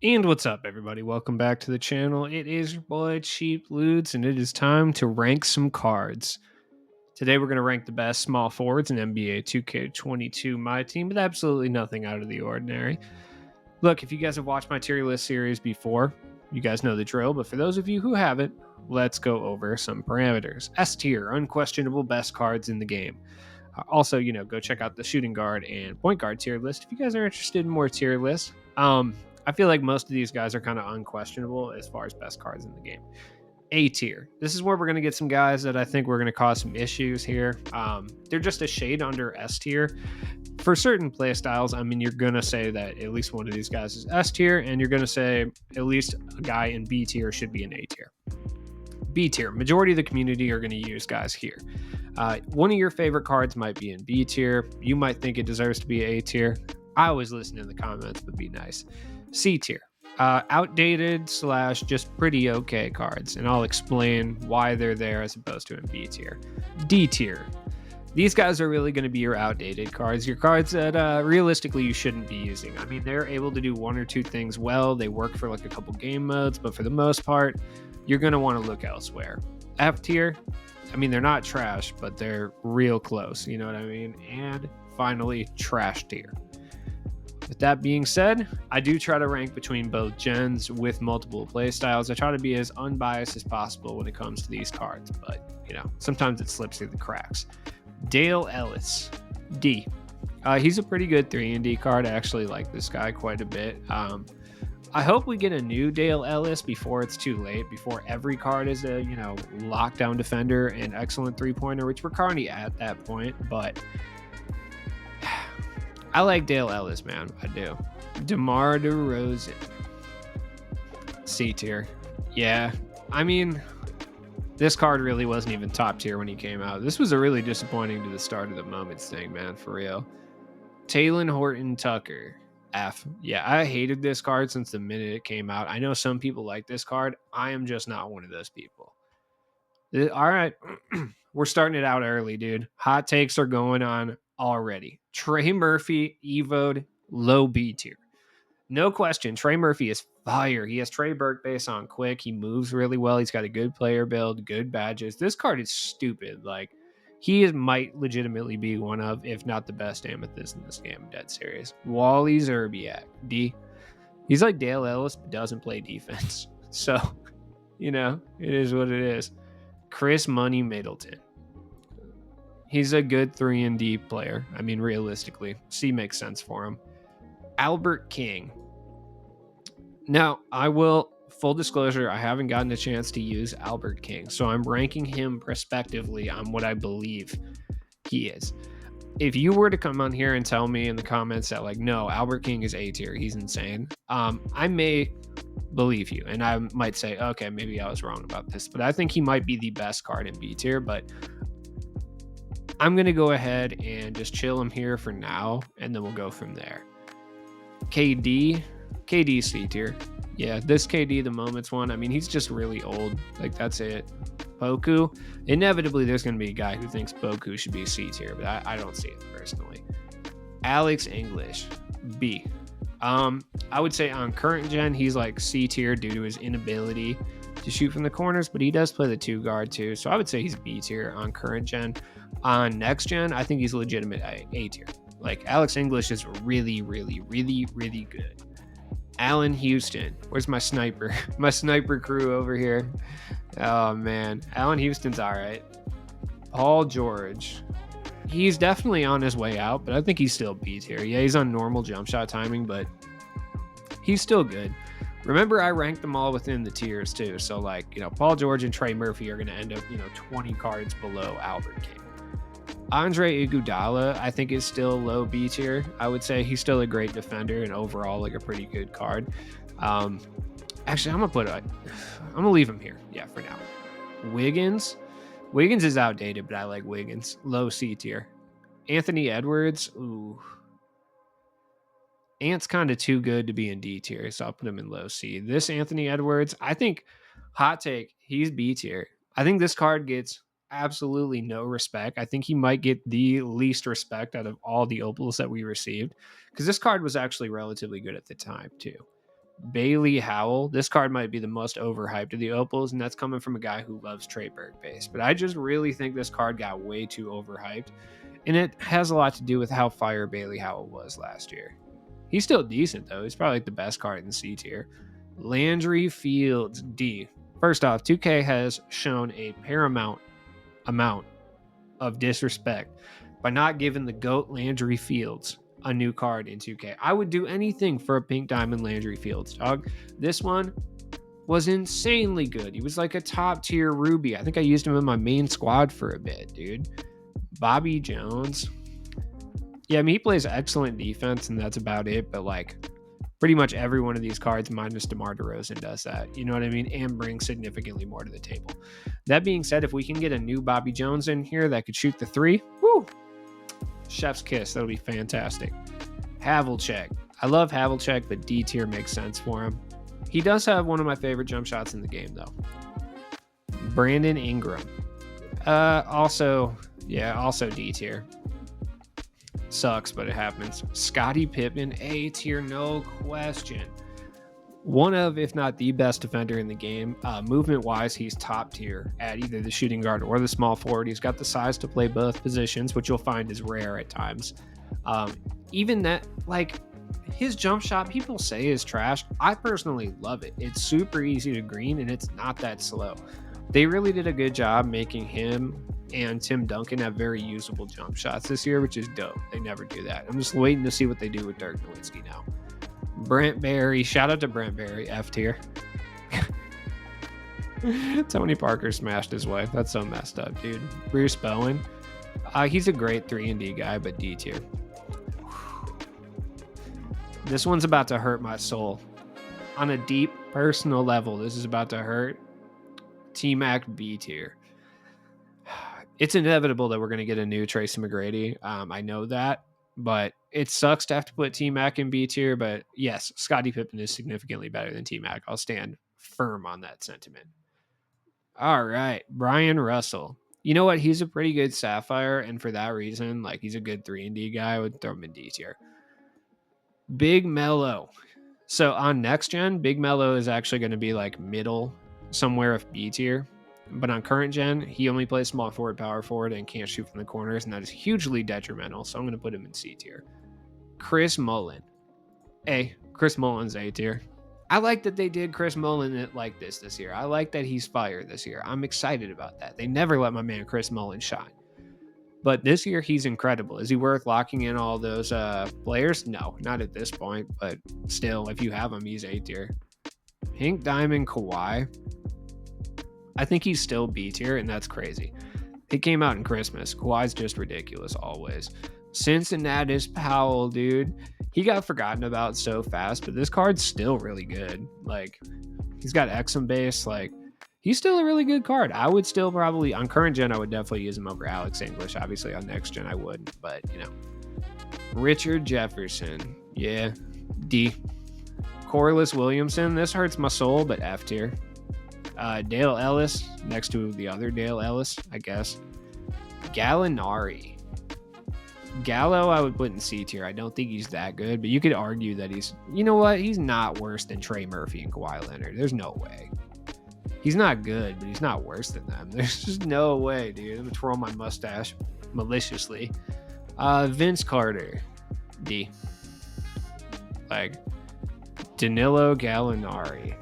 And what's up, everybody? Welcome back to the channel. It is your boy Cheap Ludes, and it is time to rank some cards. Today, we're going to rank the best small forwards in NBA 2K22 My Team, with absolutely nothing out of the ordinary. Look, if you guys have watched my tier list series before, you guys know the drill, but for those of you who haven't, let's go over some parameters. S tier, unquestionable best cards in the game. Also, go check out the shooting guard and point guard tier list if you guys are interested in more tier lists. I feel like most of these guys are kind of unquestionable as far as best cards in the game. A tier. This is where we're going to get some guys that I think we're going to cause some issues here. They're just a shade under S tier. For certain play styles, I mean, you're going to say that at least one of these guys is S tier, and you're going to say at least a guy in B tier should be an A tier. B tier. Majority of the community are going to use guys here. One of your favorite cards might be in B tier. You might think it deserves to be A tier. I always listen in the comments, but be nice. C tier. Outdated slash just pretty okay cards, and I'll explain why they're there as opposed to in B tier. D tier. These guys are really going to be your outdated cards, your cards that realistically you shouldn't be using. I mean, they're able to do one or two things well. They work for like a couple game modes, but for the most part, you're going to want to look elsewhere. F tier, I mean, they're not trash, but they're real close. You know what I mean? And finally, trash tier. With that being said, I do try to rank between both gens with multiple playstyles. I try to be as unbiased as possible when it comes to these cards, but sometimes it slips through the cracks. Dale Ellis, D. He's a pretty good 3 and D card. I actually like this guy quite a bit. I hope we get a new Dale Ellis before it's too late, before every card is a, lockdown defender and excellent three-pointer, which we're currently at that point, but I like Dale Ellis, man. I do. DeMar DeRozan. C tier. Yeah. I mean, this card really wasn't even top tier when he came out. This was a really disappointing to the start of the moments thing, man, for real. Talon Horton Tucker. F. Yeah, I hated this card since the minute it came out. I know some people like this card. I am just not one of those people. All right. We're starting it out early, dude. Hot takes are going on already. Trey Murphy, Evoed, low B tier. No question. Trey Murphy is fire. He has Trey Burke base on quick. He moves really well. He's got a good player build, good badges. This card is stupid. Like, might legitimately be one of, if not the best amethyst in this game. Dead serious. Wally Zerbiak, D. He's like Dale Ellis, but doesn't play defense. So, it is what it is. Chris Money Middleton. He's a good 3 and D player. I mean, realistically, C makes sense for him. Albert King. Now, full disclosure, I haven't gotten a chance to use Albert King, so I'm ranking him prospectively on what I believe he is. If you were to come on here and tell me in the comments that, like, no, Albert King is A tier, he's insane, I may believe you, and I might say, okay, maybe I was wrong about this, but I think he might be the best card in B tier, but I'm going to go ahead and just chill him here for now, and then we'll go from there. KD C tier. Yeah, this KD, the Moments one, I mean, he's just really old. Like, that's it. Boku, inevitably, there's going to be a guy who thinks Boku should be C tier, but I don't see it personally. Alex English, B. I would say on current gen, he's like C tier due to his inability to shoot from the corners, but he does play the 2 guard too. So I would say he's B tier on current gen. On next gen, I think he's legitimate A tier. Like, Alex English is really, really, really, really good. Allen Houston. Where's my sniper? My sniper crew over here. Oh, man. Allen Houston's all right. Paul George. He's definitely on his way out, but I think he's still B tier. Yeah, he's on normal jump shot timing, but he's still good. Remember, I ranked them all within the tiers, too. So, like, Paul George and Trey Murphy are going to end up, 20 cards below Albert King. Andre Iguodala, I think, is still low B tier. I would say he's still a great defender and overall like a pretty good card. Actually, I'm gonna leave him here. Yeah, for now. Wiggins is outdated, but I like Wiggins. Low C tier. Anthony Edwards, ooh. Ant's kind of too good to be in D tier, so I'll put him in low C. This Anthony Edwards, I think, hot take, he's B tier. I think this card gets absolutely no respect. I think he might get the least respect out of all the opals that we received, because this card was actually relatively good at the time too. Bailey Howell. This card might be the most overhyped of the opals, and that's coming from a guy who loves Trey Burke base. But I just really think this card got way too overhyped, and it has a lot to do with how fire Bailey Howell was last year. He's still decent, though. He's probably like the best card in C tier. Landry Fields, D. First off, 2K has shown a paramount amount of disrespect by not giving the GOAT Landry Fields a new card in 2K. I would do anything for a pink diamond Landry Fields, dog. This one was insanely good. He was like a top tier Ruby. I think I used him in my main squad for a bit, dude. Bobby Jones. Yeah, I mean, he plays excellent defense, and that's about it. But like, pretty much every one of these cards, minus DeMar DeRozan, does that. You know what I mean? And brings significantly more to the table. That being said, if we can get a new Bobby Jones in here that could shoot the three, woo, chef's kiss. That'll be fantastic. Havlicek. I love Havlicek, but D tier makes sense for him. He does have one of my favorite jump shots in the game, though. Brandon Ingram. Also D tier. Sucks, but it happens. Scottie Pippen, A tier, no question. One of, if not the best defender in the game. Movement-wise, he's top tier at either the shooting guard or the small forward. He's got the size to play both positions, which you'll find is rare at times. Even that, like, his jump shot, people say is trash. I personally love it. It's super easy to green, and it's not that slow. They really did a good job making him and Tim Duncan have very usable jump shots this year, which is dope. They never do that. I'm just waiting to see what they do with Dirk Nowitzki now. Brent Barry, shout out to Brent Barry, F tier. Tony Parker smashed his wife. That's so messed up, dude. Bruce Bowen, he's a great 3-and-D guy, but D tier. This one's about to hurt my soul. On a deep personal level, this is about to hurt. T-Mac B tier. It's inevitable that we're going to get a new Tracy McGrady. I know that, but it sucks to have to put T-Mac in B tier. But yes, Scottie Pippen is significantly better than T-Mac. I'll stand firm on that sentiment. All right, Brian Russell. You know what? He's a pretty good Sapphire, and for that reason, like, he's a good 3-and-D guy. I would throw him in D tier. Big Mello. So on next gen, Big Mello is actually going to be like middle somewhere of B tier. But on current gen, he only plays small forward, power forward, and can't shoot from the corners, and that is hugely detrimental. So I'm going to put him in C tier. Chris Mullin. Chris Mullin's A tier. I like that they did Chris Mullin like this year. I like that he's fire this year. I'm excited about that. They never let my man Chris Mullin shine. But this year, he's incredible. Is he worth locking in all those players? No, not at this point. But still, if you have him, he's A tier. Pink Diamond Kawhi. I think he's still B tier, and that's crazy. He came out in Christmas. Kawhi's just ridiculous always. Cincinnati's Powell, dude. He got forgotten about so fast, but this card's still really good. Like, he's got Exum base. Like, he's still a really good card. I would still probably, on current gen, I would definitely use him over Alex English. Obviously, on next gen, I wouldn't, but, you know. Richard Jefferson. Yeah. D. Corliss Williamson. This hurts my soul, but F tier. Dale Ellis, next to the other Dale Ellis, I guess. Gallinari. Gallo, I would put in C tier. I don't think he's that good, but you could argue that he's, you know what? He's not worse than Trey Murphy and Kawhi Leonard. There's no way. He's not good, but he's not worse than them. There's just no way, dude. I'm gonna twirl my mustache maliciously. Vince Carter. D. Like, Danilo Gallinari.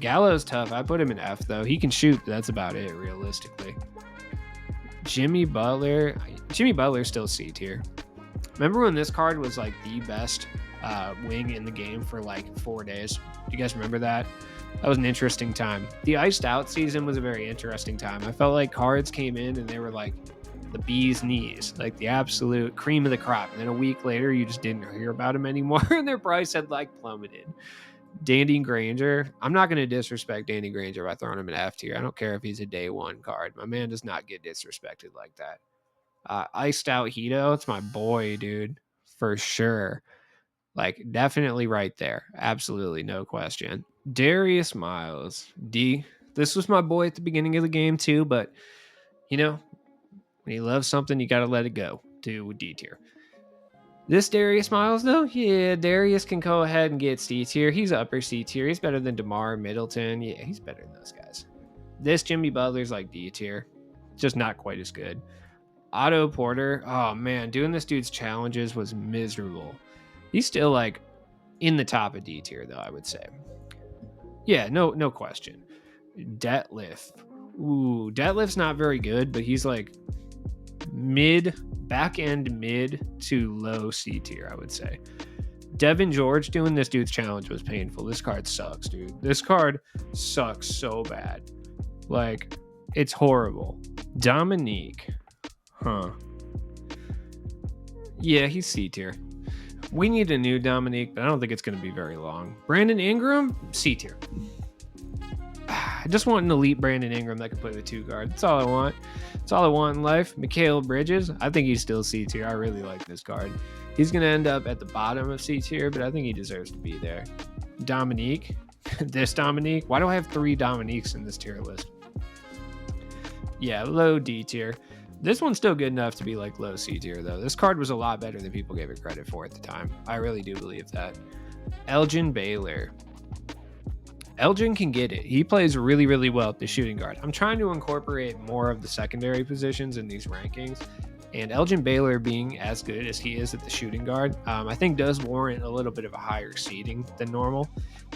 Gallo's tough. I put him in F, though. He can shoot, but that's about it, realistically. Jimmy Butler. Jimmy Butler's still C tier. Remember when this card was like the best wing in the game for like 4 days? Do you guys remember that? That was an interesting time. The iced out season was a very interesting time. I felt like cards came in and they were like the bee's knees, like the absolute cream of the crop. And then a week later, you just didn't hear about them anymore, and their price had like plummeted. Danny Granger. I'm not going to disrespect Danny Granger by throwing him in F tier. I don't care if he's a day one card. My man does not get disrespected like that. Iced out Hito. It's my boy, dude. For sure. Like, definitely right there. Absolutely. No question. Darius Miles. D. This was my boy at the beginning of the game too, but, you know, when you love something, you got to let it go to D tier. This Darius Miles, though, yeah, Darius can go ahead and get C tier. He's upper C tier. He's better than DeMar Middleton. Yeah, he's better than those guys. This Jimmy Butler's like D tier, just not quite as good. Otto Porter, oh man, doing this dude's challenges was miserable. He's still like in the top of D tier, though, I would say. Yeah, no question. Detlef. Ooh, Detlef's not very good, but he's like back end mid to low C tier, I would say. Devin George doing this dude's challenge was painful. This card sucks, dude. This card sucks so bad. Like, it's horrible. Dominique. Huh. Yeah, he's C tier. We need a new Dominique, but I don't think it's going to be very long. Brandon Ingram, C tier. I just want an elite Brandon Ingram that can play with 2 guard. That's all I want. That's all I want in life. Mikal Bridges, I think he's still C tier. I really like this card. He's going to end up at the bottom of C tier, but I think he deserves to be there. Dominique. This Dominique. Why do I have 3 Dominiques in this tier list? Yeah, low D tier. This one's still good enough to be like low C tier, though. This card was a lot better than people gave it credit for at the time. I really do believe that. Elgin Baylor. Elgin can get it. He plays really, really well at the shooting guard. I'm trying to incorporate more of the secondary positions in these rankings. And Elgin Baylor being as good as he is at the shooting guard, I think does warrant a little bit of a higher seeding than normal.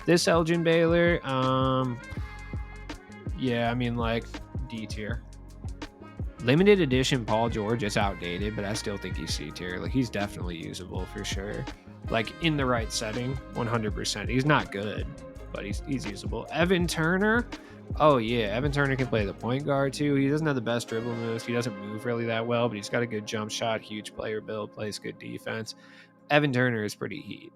This Elgin Baylor, yeah, I mean, like, D tier. Limited edition Paul George is outdated, but I still think he's C tier. Like, he's definitely usable for sure. Like, in the right setting, 100%. He's not good, but he's usable. Evan Turner. Oh, yeah. Evan Turner can play the point guard, too. He doesn't have the best dribble moves. He doesn't move really that well, but he's got a good jump shot, huge player build, plays good defense. Evan Turner is pretty heat.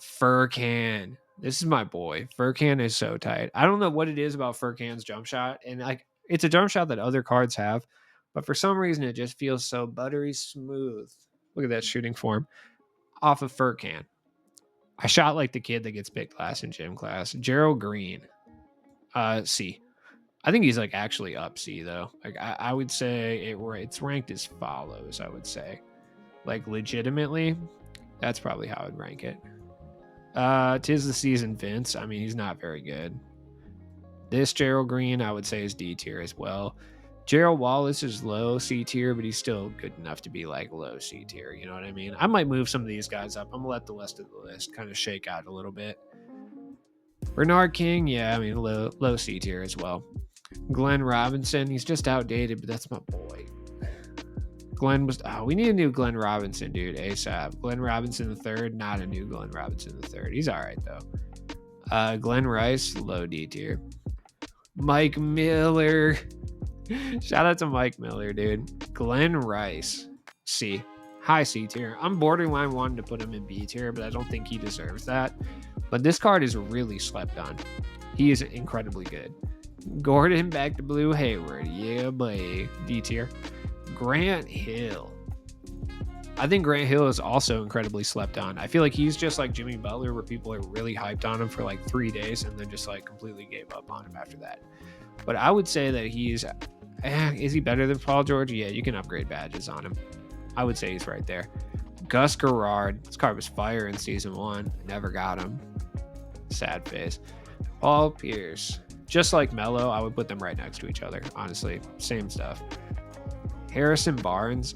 Furkan. This is my boy. Furkan is so tight. I don't know what it is about Furkan's jump shot. And, like, it's a jump shot that other cards have, but for some reason, it just feels so buttery smooth. Look at that shooting form off of Furkan. I shot like the kid that gets big class in gym class. Gerald Green. C. I think he's like actually up C though. Like I would say it's ranked as follows, I would say. Like legitimately, that's probably how I'd rank it. 'Tis the season Vince. I mean, he's not very good. This Gerald Green, I would say, is D tier as well. Gerald Wallace is low C tier, but he's still good enough to be like low C tier. You know what I mean? I might move some of these guys up. I'm gonna let the rest of the list kind of shake out a little bit. Bernard King, yeah, I mean low C tier as well. Glenn Robinson, he's just outdated, but that's my boy. We need a new Glenn Robinson, dude, ASAP. Glenn Robinson the third, not a new Glenn Robinson the third. He's all right though. Glenn Rice, low D tier. Mike Miller. Shout out to Mike Miller, dude. Glenn Rice, C. High C tier. I'm borderline wanting to put him in B tier, but I don't think he deserves that. But this card is really slept on. He is incredibly good. Gordon back to Blue Hayward. Yeah, boy. D tier. Grant Hill. I think Grant Hill is also incredibly slept on. I feel like he's just like Jimmy Butler, where people are really hyped on him for like 3 days and then just like completely gave up on him after that. But I would say that he's, is he better than Paul George? Yeah, you can upgrade badges on him. I would say he's right there. Gus Garrard. This card was fire in season 1. Never got him. Sad face. Paul Pierce. Just like Melo, I would put them right next to each other. Honestly, same stuff. Harrison Barnes.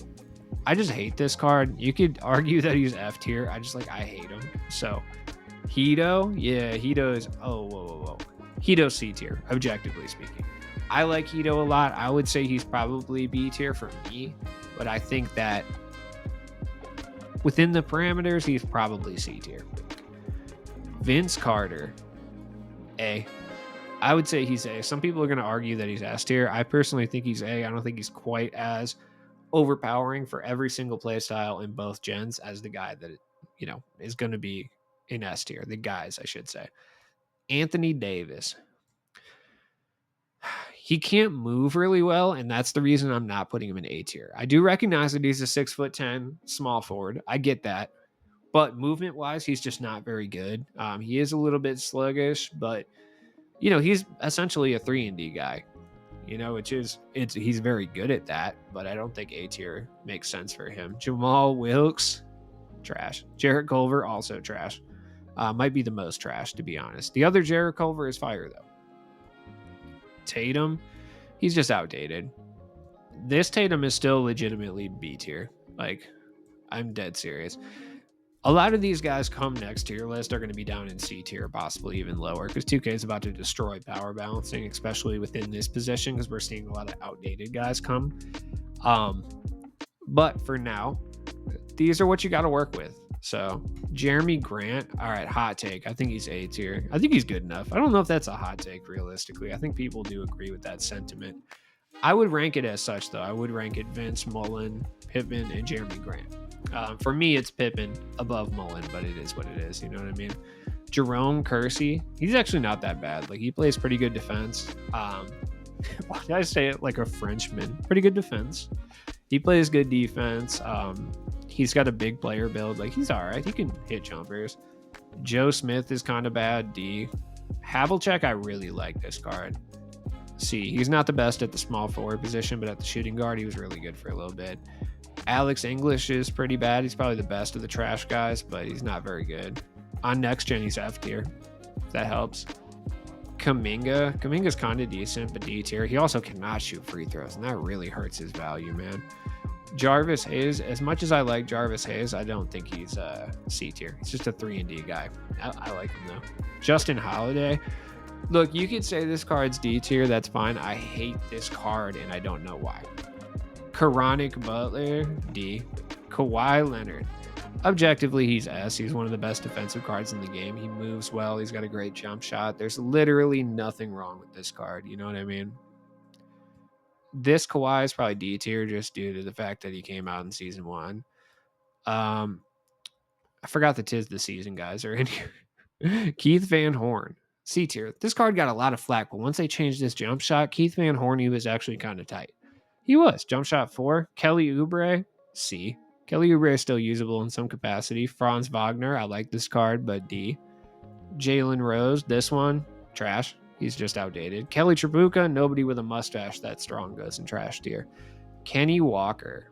I just hate this card. You could argue that he's F tier. I hate him. So, Hito. Yeah, Hito is, whoa. Hito C tier, objectively speaking. I like Hito a lot. I would say he's probably B tier for me, but I think that within the parameters, he's probably C tier. Vince Carter, A. I would say he's A. Some people are going to argue that he's S tier. I personally think he's A. I don't think he's quite as overpowering for every single play style in both gens as the guy that, is going to be in S tier. The guys, I should say. Anthony Davis. He can't move really well, and that's the reason I'm not putting him in A tier. I do recognize that he's a 6'10" small forward. I get that. But movement-wise, he's just not very good. He is a little bit sluggish, but, he's essentially a 3-and-D guy. you know, he's very good at that, but I don't think A tier makes sense for him. Jamal Wilkes, trash. Jarrett Culver, also trash. Might be the most trash, to be honest. The other Jarrett Culver is fire, though. Tatum, he's just outdated. This Tatum is still legitimately B tier. Like, I'm dead serious. A lot of these guys come next tier list are going to be down in C tier, possibly even lower, because 2K is about to destroy power balancing, especially within this position, because we're seeing a lot of outdated guys come. But for now, these are what you got to work with. So Jeremy Grant, all right, hot take. I think he's A tier. I think he's good enough. I don't know if that's a hot take realistically. I think people do agree with that sentiment. I would rank it as such, though. I would rank it Vince, Mullen, Pippen, and Jeremy Grant. For me, it's Pippen above Mullen, but it is what it is. You know what I mean? Jerome Kersey, he's actually not that bad. Like, he plays pretty good defense. Why did I say it like a Frenchman? Pretty good defense. He plays good defense. He's got a big player build. Like, he's all right. He can hit jumpers. Joe Smith is kind of bad. D. Havlicek, I really like this card. C. He's not the best at the small forward position, but at the shooting guard, he was really good for a little bit. Alex English is pretty bad. He's probably the best of the trash guys, but he's not very good. On next gen, he's F tier, if that helps. Kuminga's kind of decent, but D tier. He also cannot shoot free throws, and that really hurts his value, man. Jarvis Hayes, as much as I like Jarvis Hayes, I don't think he's C tier. He's just a 3-and-D guy. I like him, though. Justin Holiday. Look, you could say this card's D tier. That's fine. I hate this card, and I don't know why. Karonic Butler, D. Kawhi Leonard. Objectively, he's S. He's one of the best defensive cards in the game. He moves well. He's got a great jump shot. There's literally nothing wrong with this card. You know what I mean? This Kawhi is probably D tier just due to the fact that he came out in season 1. I forgot the tis the season guys are in here. Keith Van Horn, C tier. This card got a lot of flack, but once they changed this jump shot, Keith Van Horn, he was actually kind of tight. He was. Jump shot 4. Kelly Oubre, C. Kelly Oubre is still usable in some capacity. Franz Wagner, I like this card, but D. Jalen Rose, this one, trash. He's just outdated. Kelly Tripucka, nobody with a mustache that strong goes in trash tier. Kenny Walker.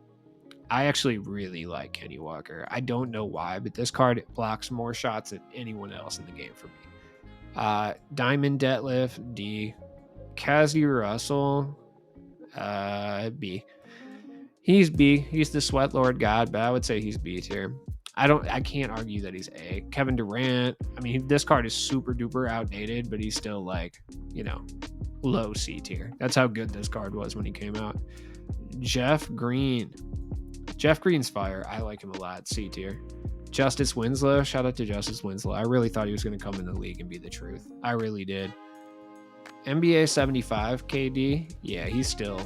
I actually really like Kenny Walker. I don't know why, but this card blocks more shots than anyone else in the game for me. Diamond Deadlift, D. Kazi Russell, B. He's B. He's the sweat lord god, but I would say he's B tier. I can't argue that he's A. Kevin Durant, I mean, this card is super duper outdated, but he's still like, you know, low C tier. That's how good this card was when he came out. Jeff Green. Jeff Green's fire. I like him a lot. C tier. Justice Winslow. Shout out to Justice Winslow. I really thought he was going to come in the league and be the truth. I really did. NBA 75 KD. Yeah, he's still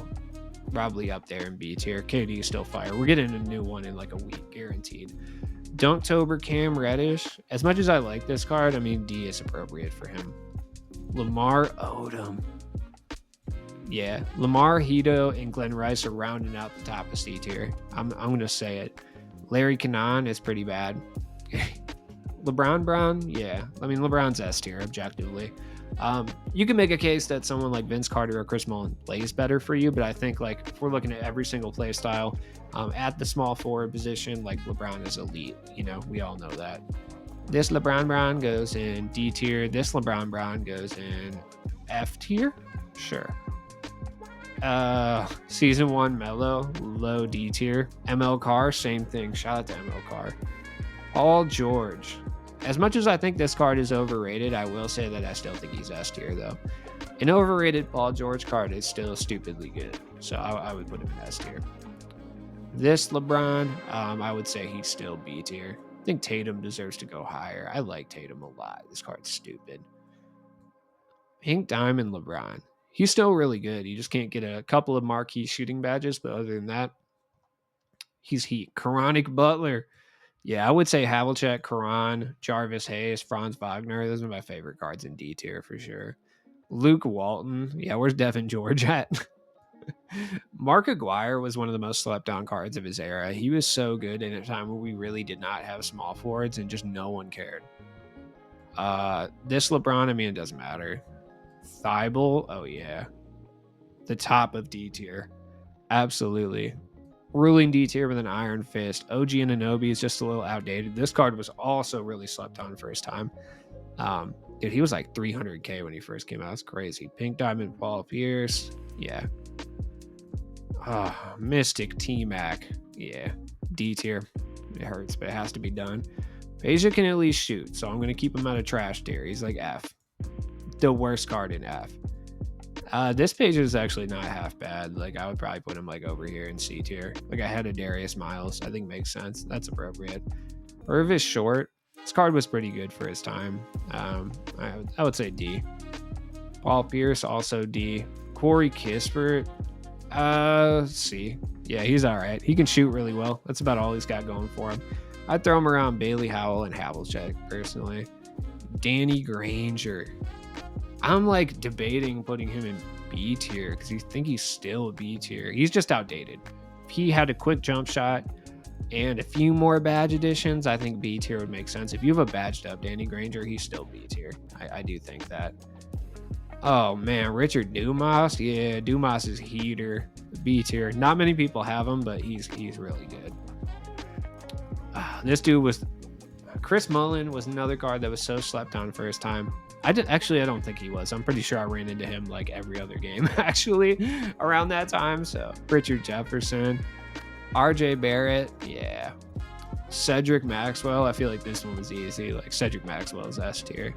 probably up there in B tier. KD is still fire. We're getting a new one in like a week, guaranteed. Dunktober Cam Reddish. As much as I like this card, I mean, D is appropriate for him. Lamar Odom. Yeah, Lamar, Hito, and Glenn Rice are rounding out the top of C tier. I'm going to say it. Larry Kanan is pretty bad. LeBron Brown, yeah. I mean, LeBron's S tier, objectively. You can make a case that someone like Vince Carter or Chris Mullin plays better for you, but I think like if we're looking at every single play style at the small forward position, like LeBron is elite. You know, we all know that. This LeBron Brown goes in D tier. This LeBron Brown goes in F tier. Sure. Season 1 Melo, low D tier. ML Carr, same thing. Shout out to ML Carr. Paul George. As much as I think this card is overrated, I will say that I still think he's S tier, though. An overrated Paul George card is still stupidly good, so I would put him in S tier. This LeBron, I would say he's still B tier. I think Tatum deserves to go higher. I like Tatum a lot. This card's stupid. Pink Diamond LeBron. He's still really good. You just can't get a couple of marquee shooting badges, but other than that, he's heat. Karonic Butler. Yeah, I would say Havlicek, Karan, Jarvis Hayes, Franz Wagner. Those are my favorite cards in D tier for sure. Luke Walton. Yeah, where's Devin George at? Mark Aguirre was one of the most slept on cards of his era. He was so good in a time where we really did not have small forwards and just no one cared. This LeBron, I mean, it doesn't matter. Thibault, oh yeah. the top of D tier. Absolutely. Ruling D tier with an iron fist. OG Ananobi is just a little outdated. This card was also really slept on first time. Dude, he was like 300k when he first came out. That's crazy. Pink Diamond Paul Pierce. Yeah. Mystic T-Mac. Yeah. D tier. It hurts, but it has to be done. Asia can at least shoot, so I'm going to keep him out of trash tier. He's like F. The worst card in F. This page is actually not half bad. Like, I would probably put him like over here in C tier. Like, I had a Darius Miles. I think makes sense. That's appropriate. Irvis Short. This card was pretty good for his time. I would say D. Paul Pierce, also D. Corey Kispert, C. Yeah, he's all right. He can shoot really well. That's about all he's got going for him. I'd throw him around Bailey Howell and Havlicek, personally. Danny Granger. I'm like debating putting him in B tier because I think he's still B tier. He's just outdated. If he had a quick jump shot and a few more badge additions, I think B tier would make sense. If you have a badged up Danny Granger, he's still B tier. I do think that. Oh man, Richard Dumas. Yeah, Dumas is heater. B tier. Not many people have him, but he's really good. This dude was Chris Mullin was another card that was so slept on first time. I don't think he was. I'm pretty sure I ran into him like every other game actually around that time. So Richard Jefferson, RJ Barrett, yeah. Cedric Maxwell. I feel like this one was easy. Like Cedric Maxwell's S tier.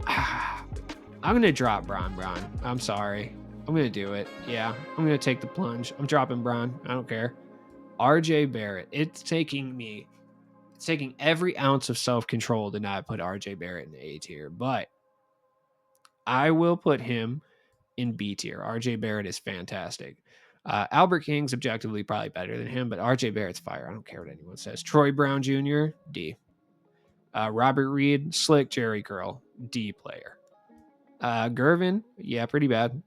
I'm gonna drop Bron. I'm sorry. I'm gonna do it. Yeah, I'm gonna take the plunge. I'm dropping Bron. I don't care. RJ Barrett. It's taking every ounce of self-control to not put RJ Barrett in the A tier, but I will put him in B tier. RJ Barrett is fantastic. Albert King's objectively probably better than him, but RJ Barrett's fire. I don't care what anyone says. Troy Brown Jr., D. Robert Reed, slick Jerry Curl, D player. Gervin, yeah, pretty bad.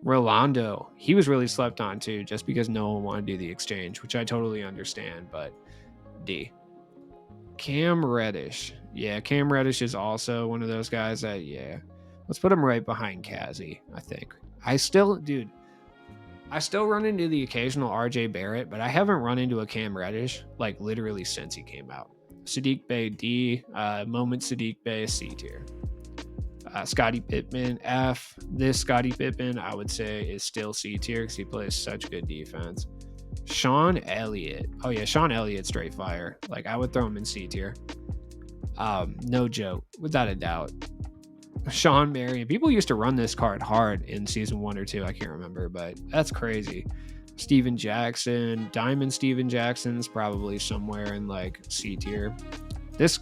Rolando, he was really slept on too, just because no one wanted to do the exchange, which I totally understand, but D. Cam Reddish. Yeah, Cam Reddish is also one of those guys that, yeah. Let's put him right behind Kazi, I think. I still run into the occasional RJ Barrett, but I haven't run into a Cam Reddish, like, literally since he came out. Sadiq Bey, D. Moment Sadiq Bey, C tier. Scottie Pippen, F. This Scottie Pippen, I would say, is still C tier because he plays such good defense. Sean Elliott. Oh, yeah, Sean Elliott, straight fire. Like, I would throw him in C tier. No joke, without a doubt. Sean Marion. People used to run this card hard in season 1 or 2. I can't remember, but that's crazy. Steven Jackson. Diamond Steven Jackson's probably somewhere in, like, C tier. This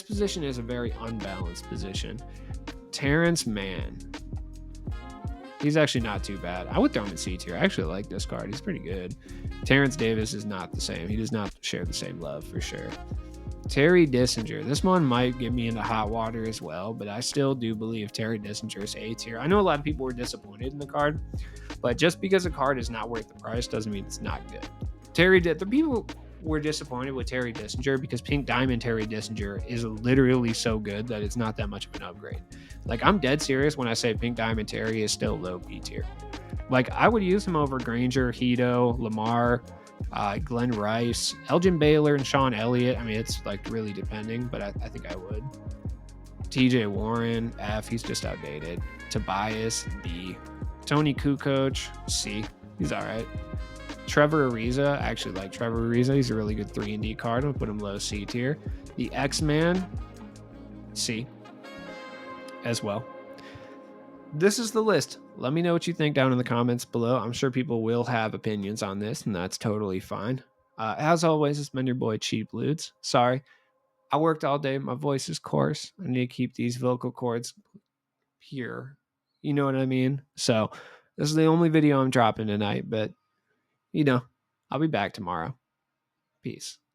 position is a very unbalanced position. Terrence Mann. He's actually not too bad. I would throw him in C tier. I actually like this card. He's pretty good. Terrence Davis is not the same. He does not share the same love for sure. Terry Dissinger. This one might get me into hot water as well, but I still do believe Terry Dissinger is A tier. I know a lot of people were disappointed in the card, but just because a card is not worth the price doesn't mean it's not good. The people were disappointed with Terry Dissinger because Pink Diamond Terry Dissinger is literally so good that it's not that much of an upgrade. Like, I'm dead serious when I say Pink Diamond Terry is still low B tier. Like, I would use him over Granger, Hito, Lamar, Glenn Rice, Elgin Baylor, and Sean Elliott. I mean, it's like really depending, but I think I would. TJ Warren, F. He's just outdated. Tobias, B. Tony Kukoc, C. He's all right. Trevor Ariza, I actually like Trevor Ariza. He's a really good 3-and-D card. I'm going to put him low C tier. The X-Man, C as well. This is the list. Let me know what you think down in the comments below. I'm sure people will have opinions on this, and that's totally fine. As always, it's been your boy Cheap Ludes. Sorry, I worked all day. My voice is coarse. I need to keep these vocal cords pure. You know what I mean? So this is the only video I'm dropping tonight, but I'll be back tomorrow. Peace.